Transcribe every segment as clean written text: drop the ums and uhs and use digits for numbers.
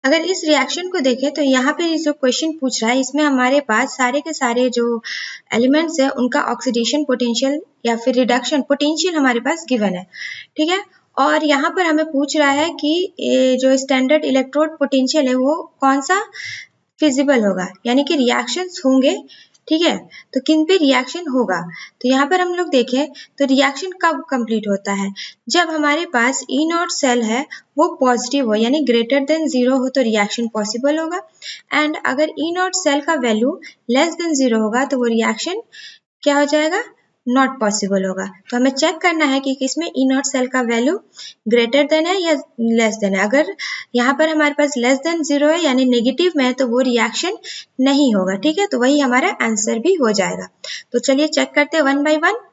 अगर इस रिएक्शन को देखें तो यहाँ पे जो क्वेश्चन पूछ रहा है इसमें हमारे पास सारे के सारे जो एलिमेंट्स है उनका ऑक्सीडेशन पोटेंशियल या फिर रिडक्शन पोटेंशियल हमारे पास गिवन है, ठीक है। और यहाँ पर हमें पूछ रहा है कि जो स्टैंडर्ड इलेक्ट्रोड पोटेंशियल है वो कौन सा फिजिबल होगा, यानी कि रिएक्शंस होंगे, ठीक है। तो किन पे रिएक्शन होगा, तो यहाँ पर हम लोग देखें तो रिएक्शन कब कंप्लीट होता है, जब हमारे पास ई नॉट सेल है वो पॉजिटिव हो यानी ग्रेटर देन 0 हो तो रिएक्शन पॉसिबल होगा। एंड अगर ई नॉट सेल का वैल्यू लेस देन 0 होगा तो वो रिएक्शन क्या हो जाएगा, नॉट पॉसिबल होगा। तो हमें चेक करना है कि इसमें ई नॉट सेल का वैल्यू ग्रेटर देन है या लेस देन है। अगर यहाँ पर हमारे पास लेस देन 0 है यानी नेगेटिव में है तो वो रिएक्शन नहीं होगा, ठीक है। तो वही हमारा आंसर भी हो जाएगा। तो चलिए चेक करते हैं वन बाय वन।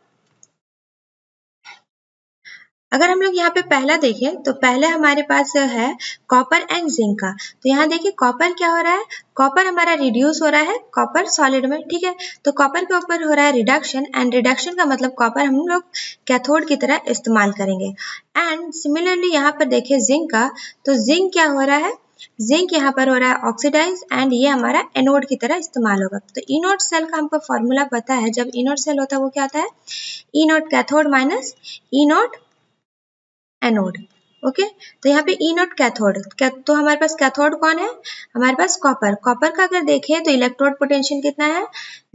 अगर हम लोग यहाँ पे पहला देखें तो पहले हमारे पास है कॉपर एंड जिंक का। तो यहाँ देखिए कॉपर क्या हो रहा है, कॉपर हमारा रिड्यूस हो रहा है कॉपर सॉलिड में, ठीक है। तो कॉपर के ऊपर हो रहा है रिडक्शन, एंड रिडक्शन का मतलब कॉपर हम लोग कैथोड की तरह इस्तेमाल करेंगे। एंड सिमिलरली यहाँ पर देखें जिंक का, तो जिंक क्या हो रहा है, जिंक यहाँ पर हो रहा है ऑक्सीडाइज एंड ये हमारा एनोड की तरह इस्तेमाल होगा। तो ई नॉट सेल का हमको फॉर्मूला पता है, जब ई नॉट सेल होता है वो क्या होता है, E naught cathode minus E naught anode, okay. तो यहाँ पे ई नॉट कैथोड, तो हमारे पास कैथोड कौन है, हमारे पास कॉपर। कॉपर का अगर देखें तो इलेक्ट्रोड पोटेंशियल कितना है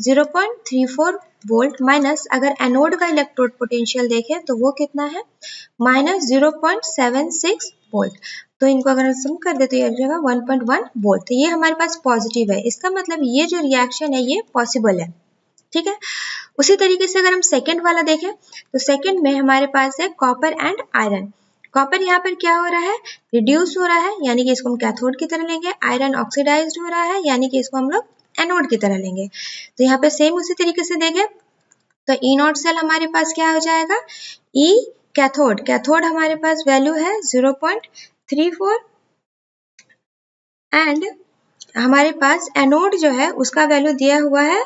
0.34 वोल्ट, माइनस अगर एनोड का इलेक्ट्रोड पोटेंशियल देखें तो वो कितना है माइनस 0.76 वोल्ट। तो इनको अगर सम कर दे तो ये आ जाएगा 1.1 वोल्ट। तो ये हमारे पास पॉजिटिव है, इसका मतलब ये जो रिएक्शन है ये पॉसिबल है, ठीक है। उसी तरीके से अगर हम सेकंड वाला देखें तो सेकंड में हमारे पास है कॉपर एंड आयरन। कॉपर यहाँ पर क्या हो रहा है, रिड्यूस हो रहा है यानी कि इसको हम कैथोड की तरह लेंगे। आयरन ऑक्सीडाइज्ड हो रहा है यानी कि इसको हम लोग एनोड की तरह लेंगे। तो यहाँ पे सेम उसी तरीके से देखें तो ई नॉट सेल हमारे पास क्या हो जाएगा, ई कैथोड, कैथोड हमारे पास वैल्यू है 0.34 एंड हमारे पास एनोड जो है उसका वैल्यू दिया हुआ है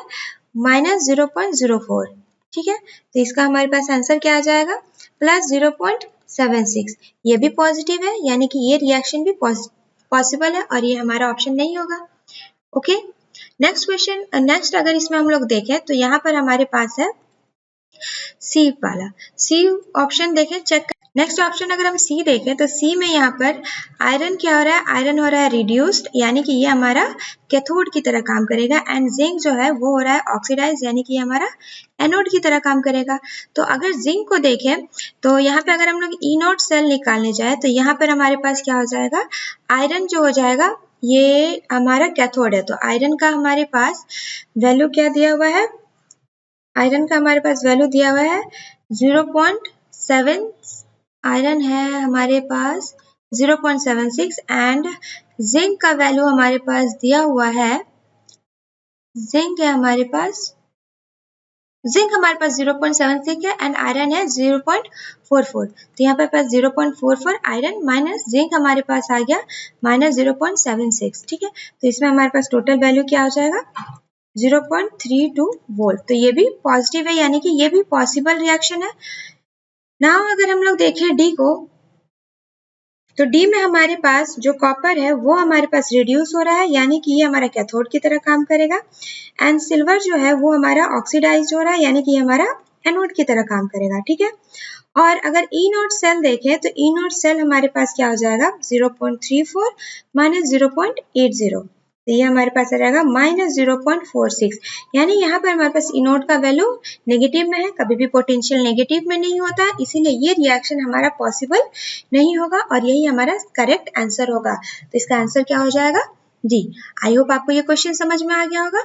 माइनस 0.04, ठीक है। तो इसका हमारे पास आंसर क्या आ जाएगा प्लस 0.76। ये भी पॉजिटिव है यानी कि ये रिएक्शन भी पॉसिबल है और ये हमारा ऑप्शन नहीं होगा, ओके। नेक्स्ट क्वेश्चन, नेक्स्ट अगर इसमें हम लोग देखें तो यहाँ पर हमारे पास है सी वाला, सी ऑप्शन देखें चेक। नेक्स्ट ऑप्शन अगर हम सी देखें तो सी में यहाँ पर आयरन क्या हो रहा है, आयरन हो रहा है रिड्यूस्ड यानी कि ये हमारा कैथोड की तरह काम करेगा। एंड जिंक जो है वो हो रहा है ऑक्सीडाइज यानी कि ये हमारा एनोड की तरह काम करेगा। तो अगर जिंक को देखें तो यहाँ पे अगर हम लोग ई नॉट सेल निकालने जाए तो यहाँ पर हमारे पास क्या हो जाएगा, आयरन जो हो जाएगा ये हमारा कैथोड है। तो आयरन का हमारे पास वैल्यू क्या दिया हुआ है, आयरन का हमारे पास वैल्यू दिया हुआ है 0.7, आयरन है हमारे पास 0.76 एंड जिंक का वैल्यू हमारे पास दिया हुआ है, जिंक है हमारे पास, जिंक हमारे पास 0.76 है एंड आयरन है 0.44। तो यहाँ पे पास 0.44 आयरन माइनस जिंक हमारे पास आ गया माइनस 0.76, ठीक है। तो इसमें हमारे पास टोटल वैल्यू क्या हो जाएगा 0.32 वोल्ट। तो ये भी पॉजिटिव है यानी कि ये भी पॉसिबल रिएक्शन है। नाउ अगर हम लोग देखें डी को तो डी में हमारे पास जो कॉपर है वो हमारे पास रिड्यूस हो रहा है यानी कि ये हमारा कैथोड की तरह काम करेगा। एंड सिल्वर जो है वो हमारा ऑक्सीडाइज हो रहा है यानी कि ये हमारा एनोड की तरह काम करेगा, ठीक है। और अगर ई नॉट सेल देखें तो ई नॉट सेल हमारे पास क्या हो जाएगा 0.34 माइनस 0.80, तो ये हमारे पास आ जाएगा माइनस 0.46 यानी यहाँ पर हमारे पास ई नॉट का वैल्यू नेगेटिव में है, कभी भी पोटेंशियल नेगेटिव में नहीं होता, इसीलिए ये रिएक्शन हमारा पॉसिबल नहीं होगा और यही हमारा करेक्ट आंसर होगा। तो इसका आंसर क्या हो जाएगा जी। आई होप आपको ये क्वेश्चन समझ में आ गया होगा।